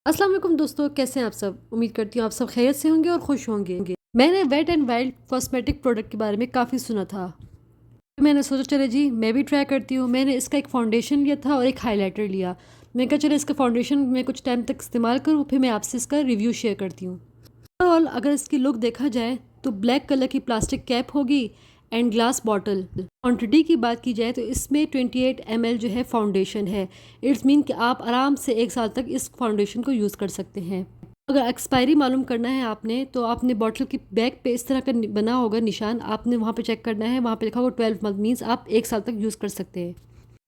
अस्सलाम वालेकुम दोस्तों, कैसे हैं आप सब। उम्मीद करती हूँ आप सब खैरियत से होंगे और खुश होंगे। मैंने wet and wild cosmetic product के बारे में काफ़ी सुना था। मैंने सोचा चले जी मैं भी ट्राई करती हूँ। मैंने इसका एक फाउंडेशन लिया था और एक हाइलाइटर लिया। मैं कहा चलो इसका फाउंडेशन मैं कुछ टाइम तक इस्तेमाल करूँ, फिर मैं आपसे इसका रिव्यू शेयर करती हूँ। ओवरऑल अगर इसकी लुक देखा जाए तो ब्लैक कलर की प्लास्टिक कैप होगी एंड ग्लास बॉटल। क्वांटिटी की बात की जाए तो इसमें 28 ml जो है फाउंडेशन है। इट्स मीन कि आप आराम से 1 साल तक इस फाउंडेशन को यूज़ कर सकते हैं। अगर एक्सपायरी मालूम करना है आपने तो आपने बॉटल की बैक पे इस तरह का बना होगा निशान, आपने वहाँ पे चेक करना है। वहाँ पे लिखा होगा 12 मंथ, मीन्स आप 1 साल तक यूज़ कर सकते हैं।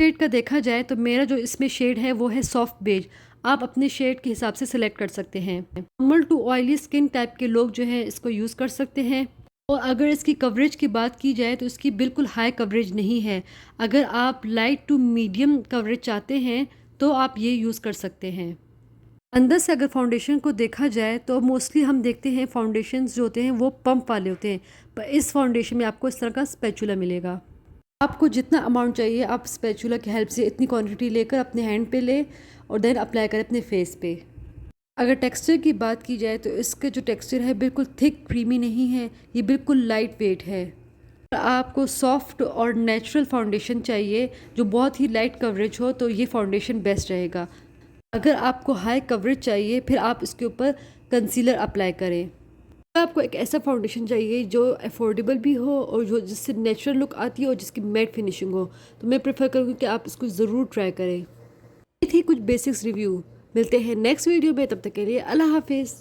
शेड का देखा जाए तो मेरा जो इसमें शेड है वो है सॉफ्ट बेज। आप अपने शेड के हिसाब से सिलेक्ट कर सकते हैं। Normal to oily skin type के लोग जो है इसको यूज़ कर सकते हैं। और अगर इसकी कवरेज की बात की जाए तो इसकी बिल्कुल हाई कवरेज नहीं है। अगर आप लाइट टू मीडियम कवरेज चाहते हैं तो आप ये यूज़ कर सकते हैं। अंदर से अगर फाउंडेशन को देखा जाए तो मोस्टली हम देखते हैं फाउंडेशंस जो होते हैं वो पंप वाले होते हैं, पर इस फाउंडेशन में आपको इस तरह का स्पैचुला मिलेगा। आपको जितना अमाउंट चाहिए आप स्पैचुला की हेल्प से इतनी क्वांटिटी लेकर अपने हैंड पे ले और देन अप्लाई करें अपने फेस पे। अगर टेक्सचर की बात की जाए तो इसका जो टेक्सचर है बिल्कुल थिक क्रीमी नहीं है, ये बिल्कुल लाइट वेट है। आपको सॉफ्ट और नेचुरल फाउंडेशन चाहिए जो बहुत ही लाइट कवरेज हो तो ये फाउंडेशन बेस्ट रहेगा। अगर आपको हाई कवरेज चाहिए फिर आप इसके ऊपर कंसीलर अप्लाई करें। आपको एक ऐसा फाउंडेशन चाहिए जो अफोर्डेबल भी हो और जो जिससे नेचुरल लुक आती है और जिसकी मैट फिनिशिंग हो, तो मैं प्रेफर करूँगी कि आप इसको ज़रूर ट्राई करें। ये थी कुछ बेसिक्स रिव्यू। मिलते हैं नेक्स्ट वीडियो में, तब तक के लिए अल्लाह हाफिज़।